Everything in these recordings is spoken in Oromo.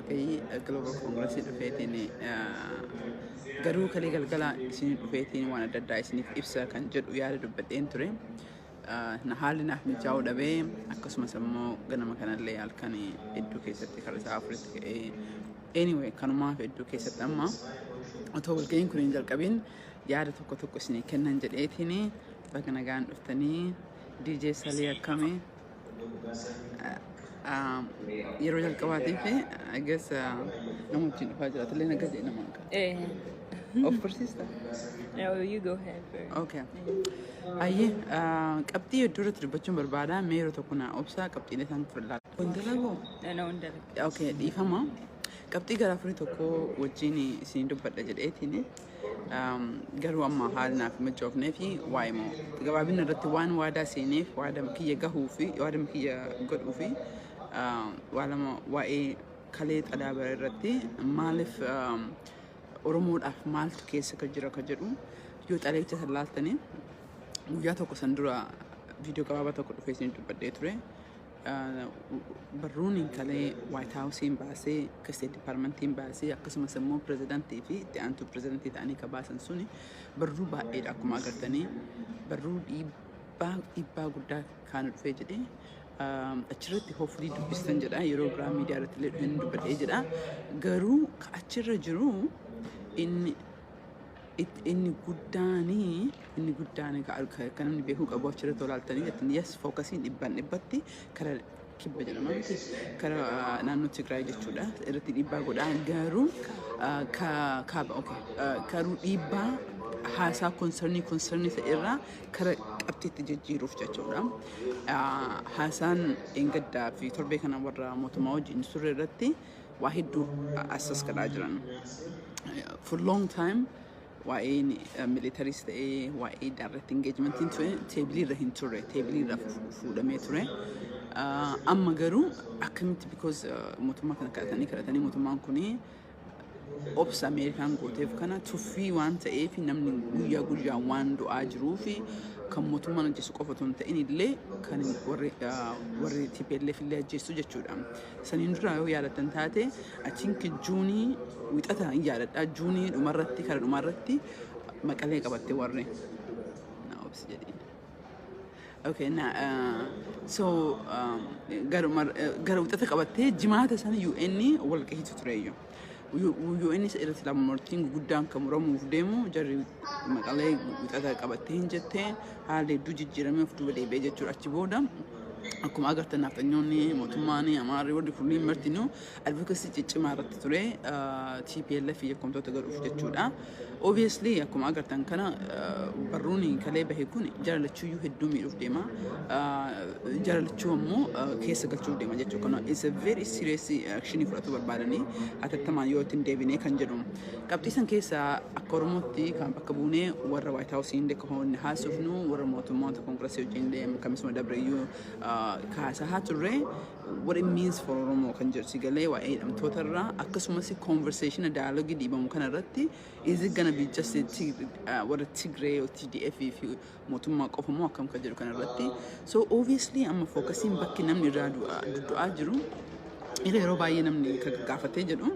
walgahii Global Congress dhufeetiin garuu kalee galgala isin dhufeetiin waan adda addaa isiniif ibsa kan jedhu yaada dubbadheen ture. Na haalli naaf mijaa'uu dhabee akkasumas immoo ganama kanallee halkan hedduu keessatti karaa isaa afuritti ka'ee anyway kanumaaf hedduu keessatti amma otoo walgahiin kun hin jalqabiin yaada tokko tokko isinii kennan jedheetiin bakka nagaan dhuftanii DJ Salii akkamii yeroo jalqabaatiif I guess namootni dhufaa jira illee naga jedhe namaan of persista. No, you go ahead first. Okay. Aye, qabxii hedduu irratti dubbachuun barbaada. Mee yeroo tokko naa obsaa qabxiilee isaan fudhadhaa. Wandalago? No, wandalago. Okay, dhiifama. Qabxii gara afurii tokko wajjin isin dubbadha jedheetiin garuu amma haala naaf mijoofnee fi waa'ee moo gabaabina irratti waan waadaa seeneef waada kiyya gahuu fi waada kiyya godhuu fi waa'ee kalee xalaabaa irratti maaliif Oromoodhaaf maaltu keessa ka jira ka jedhu yoo xaleecha salaaltanii guyyaa tokko san dura viidiyoo gabaabaa tokko dhufee isin dubbadhee ture. Barruun kalee White House baasee State Department baasee akkasumas immoo pirezidaantii fi itti aantuu pirezidaantii ta'anii ka baasan suni barruu baay'eedha akkuma agartanii barruu dhiibbaa guddaa kan dhufee jedhee achirratti hopefully dubbistan jedha yeroo biraa miidiyaa irratti illee dhufeen dubbadhee jedha garuu ka achirra jiru inni guddaani kan namni beekuu qabu achirratti olaaltanii jettan yes fookasiin dhibbatti kara kibba jedhama kara naannoo Tigraay jechuudha irratti dhiibbaa godhaa garuu karuu dhiibbaa haasaa konsernii isa irraa kara qabxiitti jijjiiruuf jechuudha. Haasaan engaddaa fi torbee kana warra mootummaa wajjin surre irratti waa hedduu assas kadhaa jiran. For long time waa'ee militaris ta'ee waa'ee direct engagementiin ture teebilii irra hin turre teebilii irra fuudhamee ture. Amma garuu akkamitti because mootummaa kana kadhatanii mootummaan kunii obsa Ameerikaan gooteef kana tuffii waan ta'eef namni guyyaa waan du'aa jiruu fi kan mootummaan ajjeesu qofa otoo hin ta'in illee kan warri TPLF illee ajjeessu jechuudha. Saniin dura yoo yaadatan taate achiin juunii wixata hin yaadadha juunii dhumarratti kara dhumarratti maqalee qabatte warri na obsi jedheen. Okay, so gara wixata qabattee jimaata sana UN walgahiitu tureeyyu. UN irratti lammoortiin guddaan kan muramuuf deemu jarri maqalee wixata qabattee hin jettee haala hedduu jijjiiramee of duuba deebi'ee jechuudha achi booda akkuma agartan naftanyoonni mootummaan amaarri warri kunniin martinuu advocacy ciccimaa irratti ture TPLF yakkamtoota godhuuf jechuudha. Obviously akkuma agartan kana barruun kalee bahe kun jaalalachuuyyuu hedduu miidhuuf deema jaalalachuu ammoo keessa galchuuf deema jechuudha. Kana is a very serious action fudhatu barbaadanii hatattamaan yoo ittiin deebinee kan jedhu qabxiisan keessa akka Oromootti kan bakka buunee warra White House illee kan haasofnu warra mootummoota kongiresii wajjin illee kamisuma dabreeyyuu kaasaa turre what it means for Oromo kan jedhu galee waa'ee hidhamtoota irraa akkasumas conversation dialogue dhiibamu kana irratti is it gonna be just what a Tigray or TDF if you mootummaa qofa moo akkam kan jedhu kana irratti so obviously amma fookasiin bakki namni irraa du'aa jiru yeroo baay'ee namni gaafatee jedhu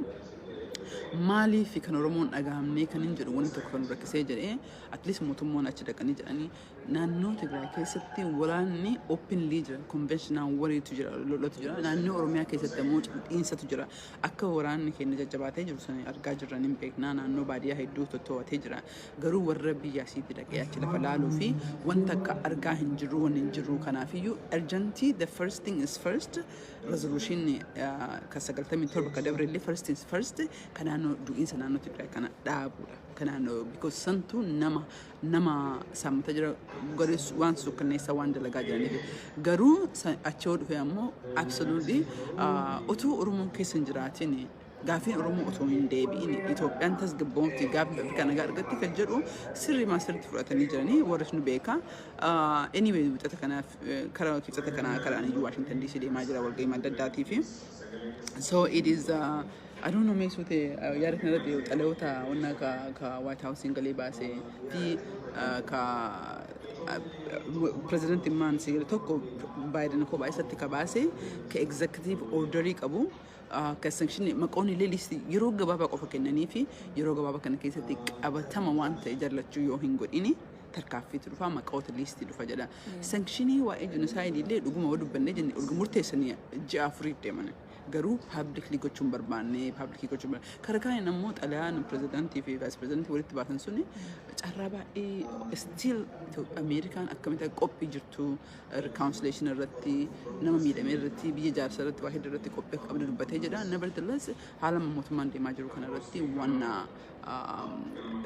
Mali fi kan Oromoon dhagahamnee kan hin jedhu wanti tokko kan rakkisee jedhee at least mootummaan achi dhaqanii jedhanii naannoo Tigraay keessatti waraanni openly jira conventional wariitu jira lolatu jira naannoo Oromiyaa keessatti immoo dhiinsatu jira akka waraanni keenya jajjabaatee jiru sana argaa jirran hin beeknaa naannoo baadiyyaa hedduu tottoobatee jira garuu warra biyyaa asiitti dhaqee achi lafa laaluu fi wanta akka argaa hin jirru waan hin jirru kanaafiyyuu urgency the first thing is first resolution ka 97 ka dabre illee first is first kanaan du'insa naannoo Tigraay kana dhaabuudha. Kanaan because santu nama sammata jira garis waan sukkanneessa waan dalagaa jiraniif garuu achi dhufe ammoo absolutely utuu Oromoon keessa hin jiraatin gaafiin Oromoo otoo hin deebi'in Itoophiyaan tasgabboomti gaafii Afrikaa nagaa argatti kan jedhu sirrii maasirratti fudhatanii jiranii warra nu beeka. Anyway wixata kanaaf karaa kibxata kanaa karaan iyyuu Washington DC deemaa jira walgahii adda addaatii fi so it is I don't know makes with yaada kanarratti xalayoota wanna ka White House galee baasee fi ka President Imman Sigir tokko Biden ko baasatti ka baasee ka executive order qabu sanction maqoonni illee listi yeroo gabaabaa qofa kennanii fi yeroo gabaabaa kana keessatti qabatama waan ta'e jallachuu yoo hin godhini tarkaanfiitu dhufa maqoota listi dhufa jedha. Sanctionii waa'ee genocide illee dhuguma wal dubbannee jenne urga murteessanii ji'a afurii deeman. Garuu publicly gochuun barbaanne publicly gochuun karaa kanaan ammoo xalayaan pirezidaantii fi vaayis pirezidaantii walitti baatan suni carraa baay'ee still Ameerikaan akkamitti qophii jirtu reconciliation irratti nama miidhame irratti biyya jaarsa irratti waa hedduu irratti qophii akka qabdu dubbatee jedha. Nevertheless haala mootummaan deemaa jiru kana irratti waan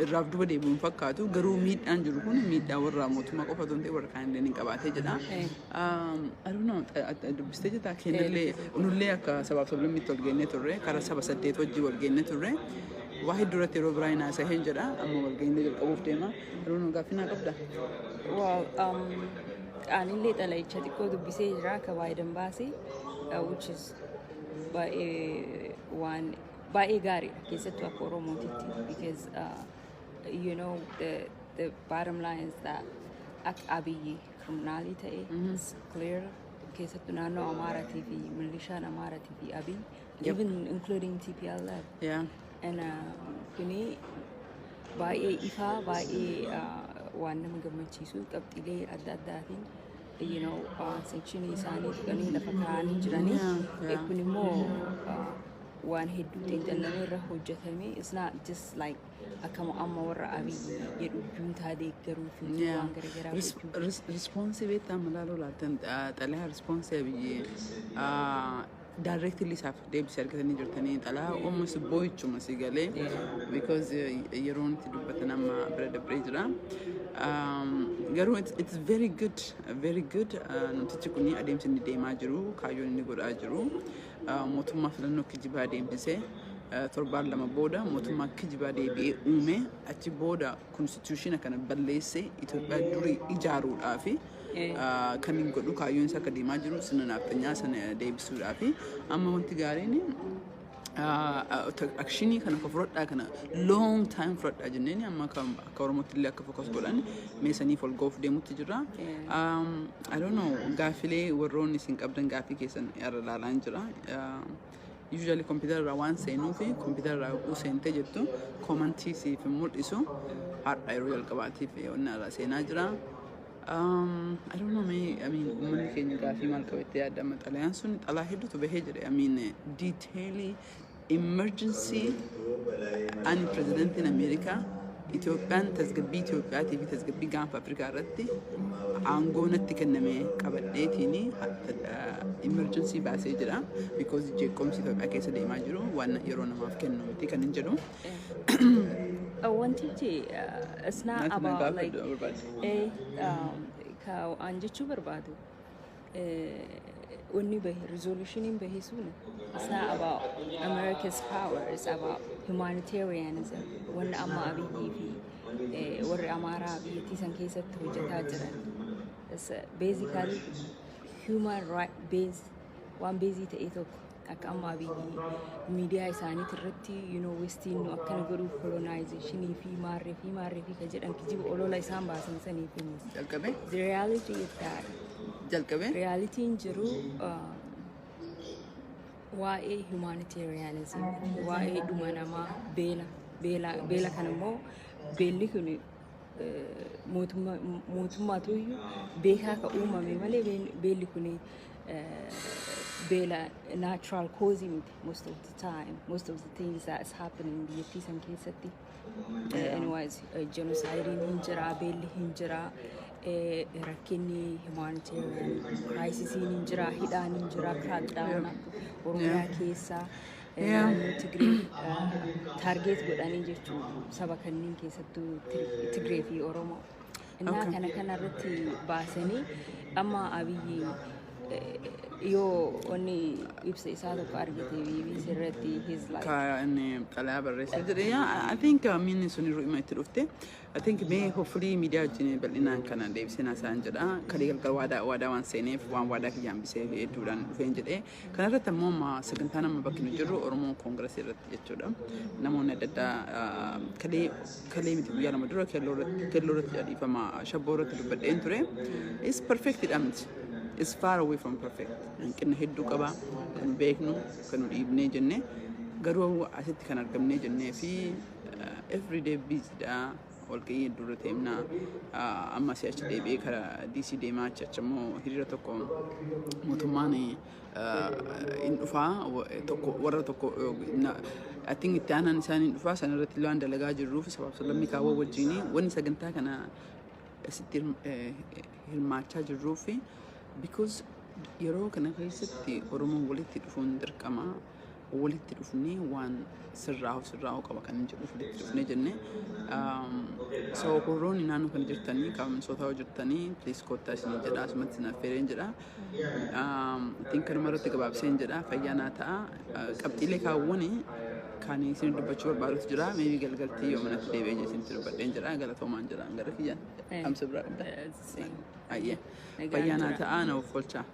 irraaf duba deebi'uun fakkaatu garuu miidhaan jiru kun miidhaa warra mootummaa qofa osoo hin ta'in warra kaan illee ni qabaatee jedha. I don't know dubbistee jirta kennillee nullee akka sabaaf sablammitti wal geennee turre karaa saba 8 wajjin wal geennee turre waa hedduu irratti yeroo biraa naasa'ee hin jedha amma wal geennee jalqabuuf deema. Haruun gaaffii qabda. Anillee xalayicha xiqqoo dubbisee jira akka Biden baasee which is waan baay'ee gaariidha keessattuu akka Oromootitti because you know the bottom line is that akka Abiyyi criminalii ta'e is clear keessattuu naannoo Amaaraatii fi milishaan Amaaraatii fi Abiyyi even including TPLF. And kuni baay'ee ifaa baay'ee waan nama gammachiisu qabxiilee adda addaatiin you know sectionii isaanii tuqanii lafa kaa'anii jiranii kun immoo waan hedduu xiinxallamee irra hojjetame it's not just like akkama amma warra Abiyyi jedhu juuntaa deeggaruu fi waan garaagaraa responsive ta'an malaaloo laatan xalayaa responsive Abiyyi directly isaaf deebisee argatanii jirtanii xalaa almost boo'ichuma si galee because yeroon itti dubbatan amma bira dabree jira. Garuu it's very good namtichi kun adeemsa inni deemaa jiru kaayyoon inni godhaa jiru mootummaa filannoo kijibaa adeemsisee torbaan lama booda mootummaa kijibaa deebi'ee uume achi booda constitution kana balleessee Itoophiyaa durii ijaaruudhaaf kan hin godhu kaayyoon isaa akka deemaa jiru sirna naftanyaa sana deebisuudhaaf amma wanti gaariin actionii kana akka fudhadhaa kana long time fudhadhaa jenneen amma akka Oromootti illee akka focus godhan meesaniif ol ga'uuf deemutti jira. I don't know gaaffilee warroonni isin qabdan gaaffii keessan irra ilaalaan jira. Usually computer irraa waan seenuu fi computer irraa yogguu seentee jettu commentii siif mul'isu har'a yeroo jalqabaatiif onnaa irraa seenaa jira. I don't know uummanni keenya gaaffii maal qabattee yaadda amma xalayaan sun xalaa hedduutu bahee jedhe detailii emergency ani pirezidaantiin Ameerikaa Itoophiyaan tasgabbii Itoophiyaatii fi tasgabbii gaanfa Afrikaa irratti aangoo natti kennamee qabadheetiin emergency baasee jira because jeequmsi Itoophiyaa keessa deemaa jiru waan yeroo namaaf kennu miti kan hin jedhu. Wantichi it's not about like an jechuu barbaadu wanni bahe resolutionin bahe sun it's not about America's power, it's about humanitarianism wanna amma Abiyyi fi warri Amaaraa biyyattii san keessatti hojjetaa jiran it's basically human right based waan beezii ta'e tokko akka amma Abiyyi miidiyaa isaaniitti irratti westiin akkana godhu colonizationii fi maarree fi ka jedhan kijiba olola isaan baasan sanii fi jalqabe the reality is that jalqabe realitiin jiru waa'ee humanitarianism waa'ee dhuma namaa beela kan immoo beelli kun mootummaatu iyyuu beekaa ka uumame malee beelli kun Bela natural causing most of the time, most of the things that is happening in the Yetisan case. Anyways, genocide in Hinjara, Beli Hinjara, Rakini, humanitarian crisis in Hinjara, Hidan Hinjara, crackdown, Oromia Kesa, Tigray, target good and to Sabakanin case to Tigray Oromo. And now can I Basani, Amma Abiyi. Yo only ibsa isaa tokko argite BBC irratti his life ka inni xalayaa barreessee jedhe I think minni sun irraa itti dhufte I think may hopefully media wajjin bal'inaan kana deebisee naasaan jedha kalee galgal waadaa waan seeneef waan waadaa kiyyaan bisee hedduudhaan dhufeen jedhe kana irratti ammoo sagantaa nama bakki nu jirru Oromoo Koongireesii irratti jechuudha namoonni adda addaa kalee miti guyyaa lama dura kelloo irratti dhiifama shabboo irratti dubbadheen ture is perfect dhamti is far away from perfect. Hanqina hedduu qaba kan beeknu kan nu dhiibnee jennee garuu asitti kan argamnee jennee fi everyday busy dha. Walqii dura teemna amma si achi deebi'ee karaa DC deemaa achi immoo hiriira tokko mootummaan in dhufaa tokko warra tokko I think itti aanaan isaanii dhufaa sana irratti illee waan dalagaa jirruuf sabaaf sablammii kaawwa wajjin wanni sagantaa kana asitti hirmaachaa jirruuf because yeroo kana keessatti Oromoon walitti dhufuun dirqama walitti dhufnee waan sirraa'u qaba kan jedhuuf walitti dhufnee jennee so Oromoon naannoo kan jirtanii qaamsoota hojjettanii please kottaa isin jedha asumatti sin affeereen jedha think kanuma irratti gabaabseen jedha fayyaanaa ta'a qabxiilee kaawwanii kan isin dubbachuu barbaadutu jira maybe galgaltii yoo manatti deebi'ee isin dubbadheen jedha galatoomaan jedha gara kiyyaan amsa biraa qabda ayye fayyaanaa ta'a na of olchaa